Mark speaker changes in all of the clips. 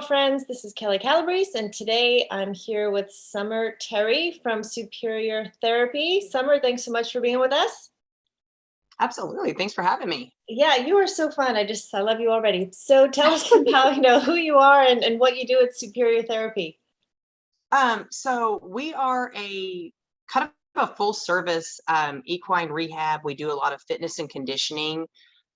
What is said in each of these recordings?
Speaker 1: friends. This is Kelly Calabrese, and today I'm here with Summer Terry from Superior Therapy. Summer, thanks so much for being with us.
Speaker 2: Absolutely. Thanks for having me.
Speaker 1: Yeah, you are so fun. I love you already. So tell us about, who you are and what you do at Superior Therapy.
Speaker 2: So we are a kind of a full service equine rehab. We do a lot of fitness and conditioning.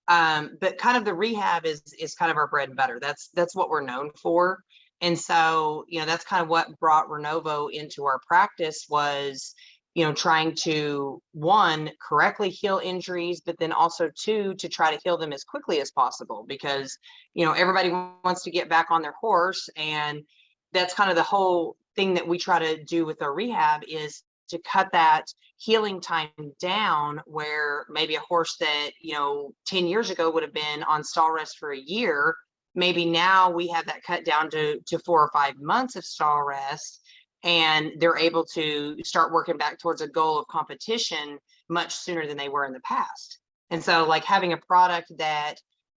Speaker 2: But kind of the rehab is kind of our bread and butter. That's what we're known for. And so, that's kind of what brought Renovo into our practice was, trying to one, correctly heal injuries, but then also two, to try to heal them as quickly as possible because, everybody wants to get back on their horse. And that's kind of the whole thing that we try to do with our rehab is to cut that healing time down where maybe a horse that 10 years ago would have been on stall rest for a year, maybe now we have that cut down to 4 or 5 months of stall rest, and they're able to start working back towards a goal of competition much sooner than they were in the past. And so like having a product that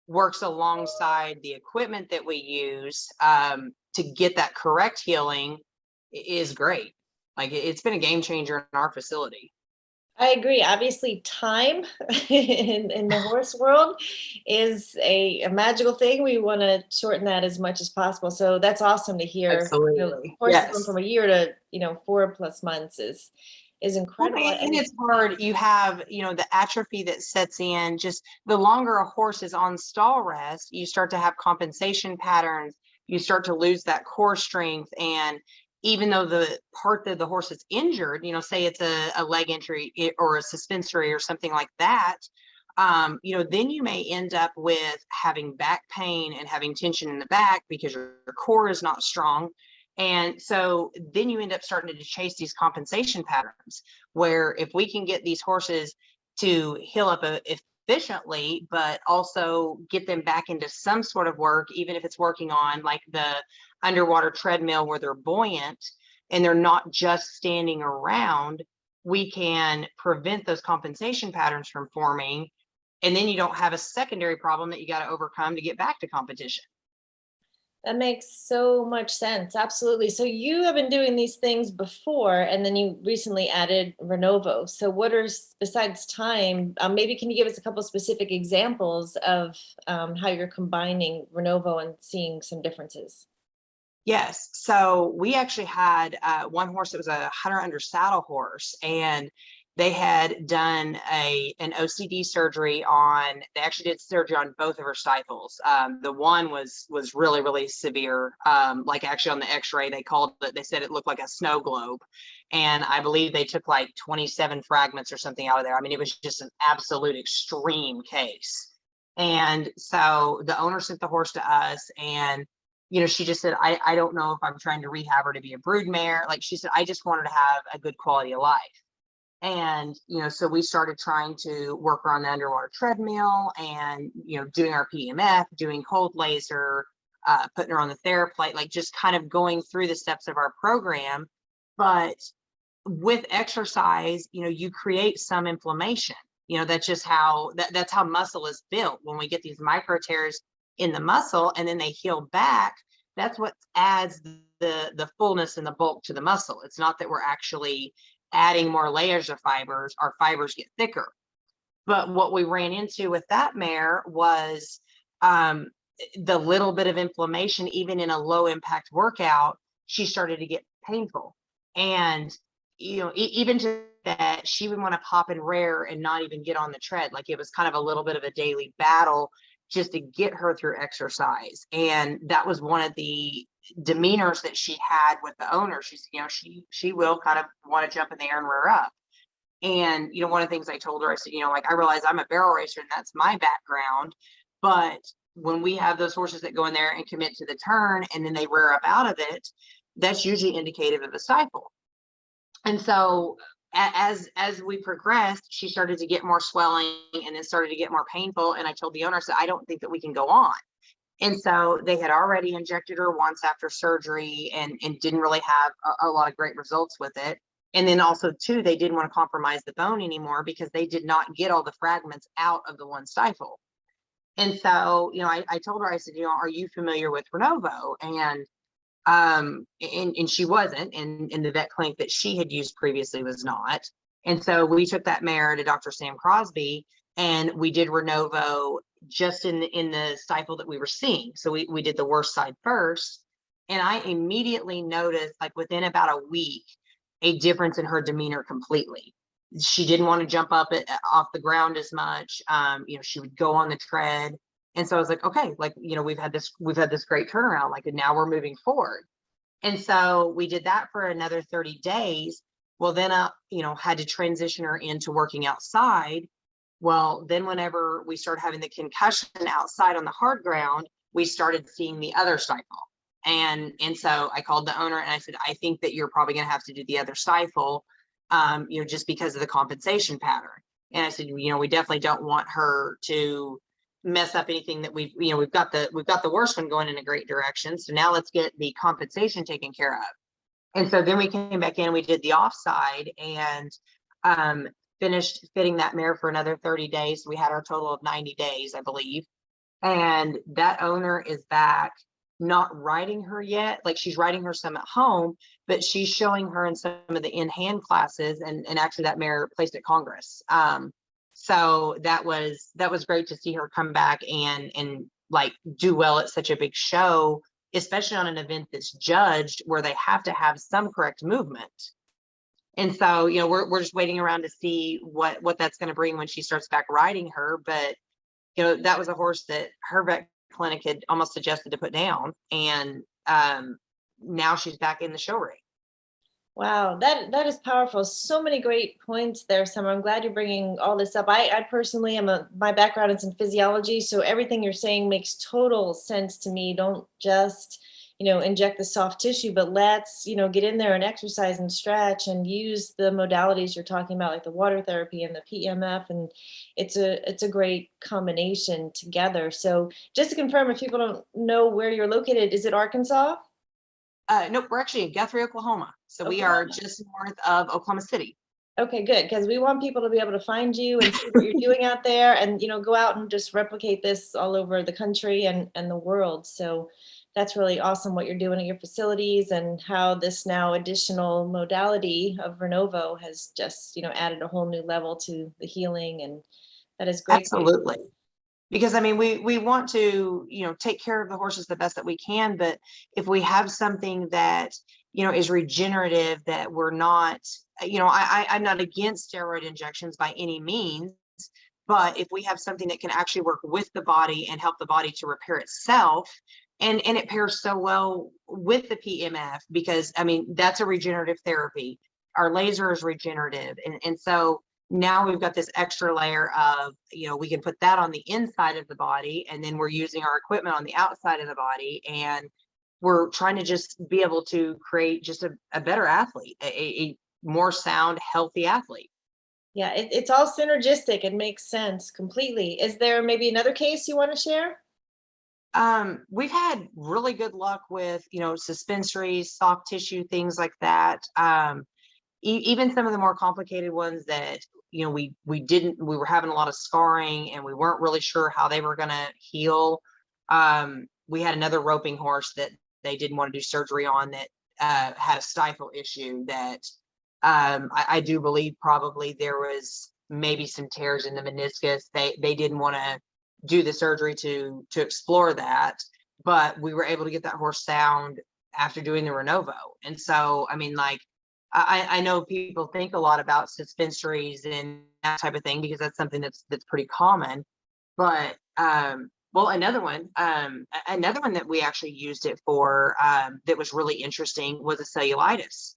Speaker 2: works alongside the equipment that we use to get that correct healing is great. Like it's been a game changer in our facility.
Speaker 1: I agree. Obviously, time in the horse world is a magical thing. We want to shorten that as much as possible. So that's awesome to hear.
Speaker 2: Absolutely.
Speaker 1: Horses going
Speaker 2: Yes.
Speaker 1: from a year to 4+ months is
Speaker 2: Well,
Speaker 1: incredible.
Speaker 2: and it's hard. You have, the atrophy that sets in. Just the longer a horse is on stall rest, you start to have compensation patterns. You start to lose that core strength. And even though the part that the horse is injured, say it's a leg injury or a suspensory or something like that, then you may end up with having back pain and having tension in the back because your core is not strong. And so then you end up starting to chase these compensation patterns where if we can get these horses to heal up efficiently, but also get them back into some sort of work, even if it's working on like the underwater treadmill where they're buoyant and they're not just standing around, we can prevent those compensation patterns from forming. And then you don't have a secondary problem that you got to overcome to get back to competition.
Speaker 1: That makes so much sense. Absolutely. So you have been doing these things before, and then you recently added Renovo. So what are, besides time, maybe can you give us a couple specific examples of how you're combining Renovo and seeing some differences?
Speaker 2: Yes. So we actually had one horse that was a hunter under saddle horse, and they had done an OCD surgery on. They actually did surgery on both of her stifles. The one was really really severe. Like actually on the X-ray, they called it. They said it looked like a snow globe, and I believe they took like 27 fragments or something out of there. I mean, it was just an absolute extreme case. And so the owner sent the horse to us, and she just said, I don't know if I'm trying to rehab her to be a brood mare. Like she said, I just wanted to have a good quality of life. And, so we started trying to work her on the underwater treadmill and, doing our PEMF, doing cold laser, putting her on the TheraPlate, like just kind of going through the steps of our program. But with exercise, you create some inflammation. That's just that's how muscle is built. When we get these micro tears in the muscle and then they heal back, that's what adds the fullness and the bulk to the muscle. It's not that we're actually adding more layers of fibers. Our fibers get thicker. But what we ran into with that mare was the little bit of inflammation. Even in a low impact workout, she started to get painful. And even to that, she would want to pop and rear and not even get on the tread. Like it was kind of a little bit of a daily battle just to get her through exercise. And that was one of the demeanors that she had with the owner. She's, she will kind of want to jump in the air and rear up. And, one of the things I told her, I said, like I realize I'm a barrel racer and that's my background. But when we have those horses that go in there and commit to the turn and then they rear up out of it, that's usually indicative of a stifle. And so as we progressed, she started to get more swelling and then started to get more painful. And I told the owner, I said, I don't think that we can go on. And so they had already injected her once after surgery and didn't really have a lot of great results with it. And then also too, they didn't want to compromise the bone anymore because they did not get all the fragments out of the one stifle. And so, I told her, I said, are you familiar with Renovo? And she wasn't, and the vet clinic that she had used previously was not. And so we took that mare to Dr. Sam Crosby, and we did Renovo just in the stifle that we were seeing. So we did the worst side first, and I immediately noticed, like within about a week, a difference in her demeanor completely. She didn't want to jump up off the ground as much. She would go on the tread. And so I was like, okay, like, we've had this great turnaround, like, and now we're moving forward. And so we did that for another 30 days. Well, then had to transition her into working outside. Well, then whenever we started having the concussion outside on the hard ground, we started seeing the other stifle. And so I called the owner and I said, I think that you're probably going to have to do the other stifle, just because of the compensation pattern. And I said, we definitely don't want her to mess up anything that we've got the worst one going in a great direction. So now let's get the compensation taken care of. And so then we came back in, we did the offside, and finished fitting that mare for another 30 days. We had our total of 90 days, I believe. And that owner is back, not riding her yet. Like, she's riding her some at home, but she's showing her in some of the in-hand classes, and actually that mare placed at Congress. So that was great to see her come back and like do well at such a big show, especially on an event that's judged where they have to have some correct movement. And so, we're just waiting around to see what that's going to bring when she starts back riding her. But, that was a horse that her vet clinic had almost suggested to put down. And now she's back in the show ring.
Speaker 1: Wow, that is powerful. So many great points there, Summer. I'm glad you're bringing all this up. I personally my background is in physiology, so everything you're saying makes total sense to me. Don't just, inject the soft tissue, but let's, get in there and exercise and stretch and use the modalities you're talking about, like the water therapy and the PEMF, and it's a great combination together. So just to confirm, if people don't know where you're located, is it Arkansas?
Speaker 2: Nope, we're actually in Guthrie, Oklahoma. So we are just north of Oklahoma City.
Speaker 1: Okay, good. Because we want people to be able to find you and see what you're doing out there, and go out and just replicate this all over the country and the world. So that's really awesome what you're doing at your facilities, and how this now additional modality of Renovo has just, added a whole new level to the healing, and that is great.
Speaker 2: Absolutely. Because we want to, take care of the horses the best that we can, but if we have something that, is regenerative, that we're not, I'm not against steroid injections by any means, but if we have something that can actually work with the body and help the body to repair itself, and it pairs so well with the PEMF, because that's a regenerative therapy. Our laser is regenerative, and so now we've got this extra layer of, we can put that on the inside of the body, and then we're using our equipment on the outside of the body, and we're trying to just be able to create just a better athlete, a more sound, healthy athlete.
Speaker 1: Yeah, it's all synergistic. It makes sense completely. Is there maybe another case you want to share?
Speaker 2: We've had really good luck with, suspensories, soft tissue, things like that. Even some of the more complicated ones that, we were having a lot of scarring and we weren't really sure how they were going to heal. We had another roping horse that they didn't want to do surgery on, that had a stifle issue that I do believe probably there was maybe some tears in the meniscus. They didn't want to do the surgery to explore that, but we were able to get that horse sound after doing the Renovo. And so, I know people think a lot about suspensories and that type of thing, because that's something that's pretty common. But well, another one that we actually used it for, that was really interesting, was a cellulitis.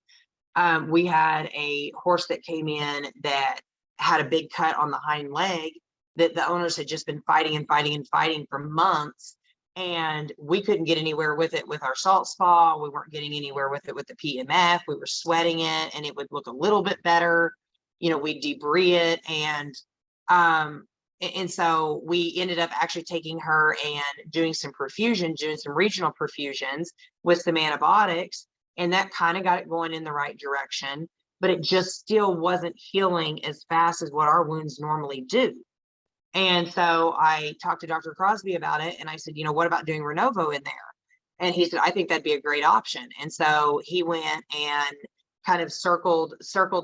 Speaker 2: We had a horse that came in that had a big cut on the hind leg that the owners had just been fighting and fighting and fighting for months. And we couldn't get anywhere with it with our salt spa. We weren't getting anywhere with it with the PEMF. We were sweating it, and it would look a little bit better. We'd debris it. And so we ended up actually taking her and doing some perfusion, doing some regional perfusions with some antibiotics. And that kind of got it going in the right direction, but it just still wasn't healing as fast as what our wounds normally do. And so I talked to Dr. Crosby about it, and I said, what about doing Renovo in there? And he said, I think that'd be a great option. And so he went and kind of circled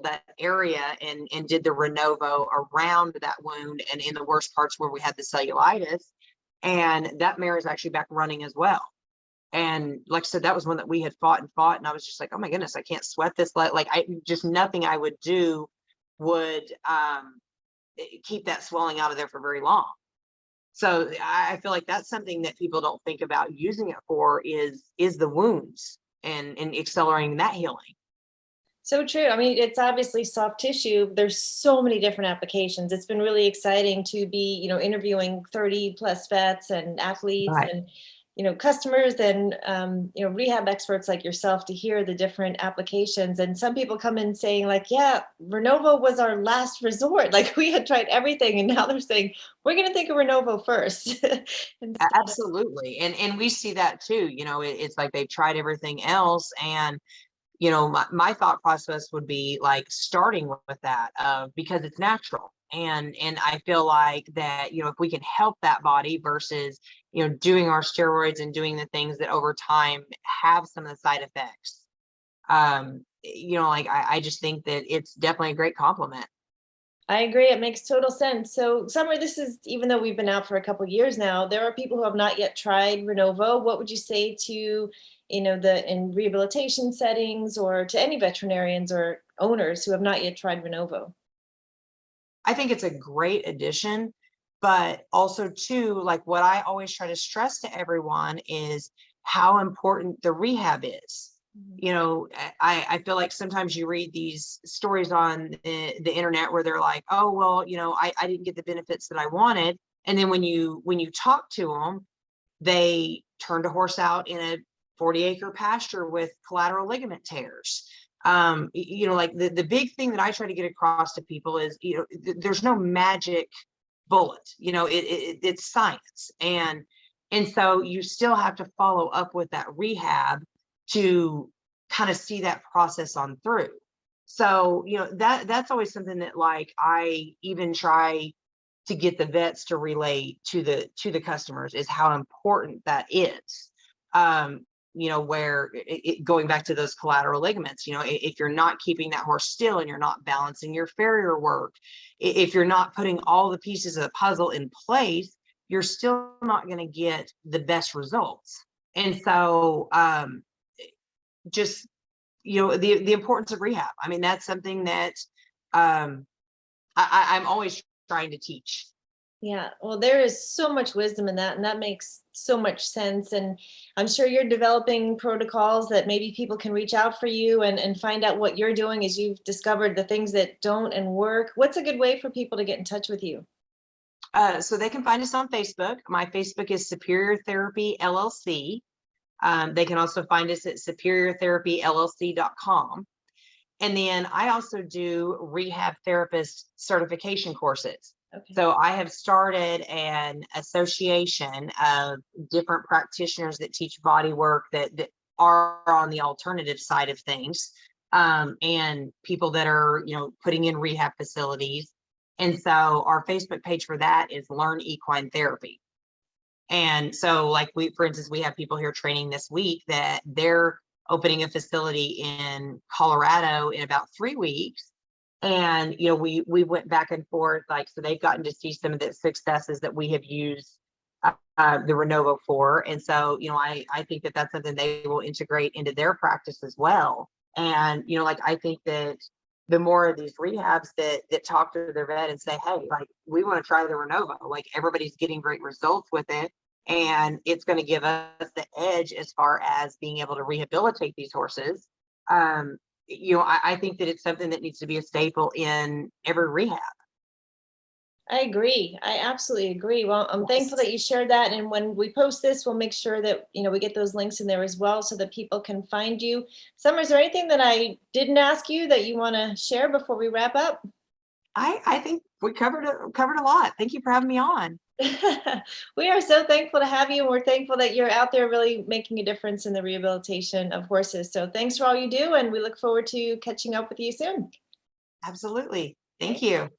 Speaker 2: that area and did the Renovo around that wound and in the worst parts where we had the cellulitis. And that mare is actually back running as well. And like I said, that was one that we had fought, and I was just like, oh my goodness, I can't sweat this. Like I just, nothing I would do would keep that swelling out of there for very long. So I feel like that's something that people don't think about using it for is the wounds and accelerating that healing.
Speaker 1: So true. I mean, it's obviously soft tissue. There's so many different applications. It's been really exciting to be, interviewing 30 plus vets and athletes
Speaker 2: Right.
Speaker 1: and, customers and, rehab experts like yourself to hear the different applications. And some people come in saying like, yeah, Renovo was our last resort. Like we had tried everything. And now they're saying, we're going to think of Renovo first. Instead of,
Speaker 2: Absolutely. And we see that too. It's like they've tried everything else. And my thought process would be like starting with that because it's natural. And I feel like that, if we can help that body versus, doing our steroids and doing the things that over time have some of the side effects. Like I just think that it's definitely a great compliment.
Speaker 1: I agree. It makes total sense. So, Summer, this is even though we've been out for a couple years now, there are people who have not yet tried Renovo. What would you say to, the in rehabilitation settings or to any veterinarians or owners who have not yet tried Renovo?
Speaker 2: I think it's a great addition, but also too, like what I always try to stress to everyone is how important the rehab is.
Speaker 1: Mhm.
Speaker 2: I feel like sometimes you read these stories on the internet where they're like, oh, well, I didn't get the benefits that I wanted. And then when you talk to them, they turned a horse out in a 40-acre pasture with collateral ligament tears. Like the big thing that I try to get across to people is, there's no magic bullet. It's science, and so you still have to follow up with that rehab to kind of see that process on through. So that's always something that like I even try to get the vets to relay to the customers is how important that is. Where going back to those collateral ligaments, if you're not keeping that horse still and you're not balancing your farrier work, if you're not putting all the pieces of the puzzle in place, you're still not going to get the best results. And so just the importance of rehab. I mean, that's something that I'm always trying to teach.
Speaker 1: Yeah, well, there is so much wisdom in that, and that makes so much sense. And I'm sure you're developing protocols that maybe people can reach out for you and find out what you're doing as you've discovered the things that don't and work. What's a good way for people to get in touch with you?
Speaker 2: So they can find us on Facebook. My Facebook is Superior Therapy LLC. They can also find us at superiortherapyllc.com. And then I also do rehab therapist certification courses.
Speaker 1: Okay.
Speaker 2: So I have started an association of different practitioners that teach body work that are on the alternative side of things, and people that are, putting in rehab facilities. And so our Facebook page for that is Learn Equine Therapy. And so like for instance, we have people here training this week that they're opening a facility in Colorado in about 3 weeks. And, we went back and forth, like, so they've gotten to see some of the successes that we have used the Renovo for. And so, I think that that's something they will integrate into their practice as well. And, like, I think that the more of these rehabs that talk to their vet and say, hey, like, we want to try the Renovo, like everybody's getting great results with it. And it's going to give us the edge as far as being able to rehabilitate these horses. I think that it's something that needs to be a staple in every rehab.
Speaker 1: I agree. I absolutely agree. Well, I'm thankful
Speaker 2: Yes.
Speaker 1: that you shared that. And when we post this, we'll make sure that, we get those links in there as well so that people can find you. Summer, is there anything that I didn't ask you that you want to share before we wrap up?
Speaker 2: I think we covered a lot. Thank you for having me on.
Speaker 1: We are so thankful to have you. And we're thankful that you're out there really making a difference in the rehabilitation of horses. So thanks for all you do. And we look forward to catching up with you soon.
Speaker 2: Absolutely. Thank
Speaker 1: Okay.
Speaker 2: you.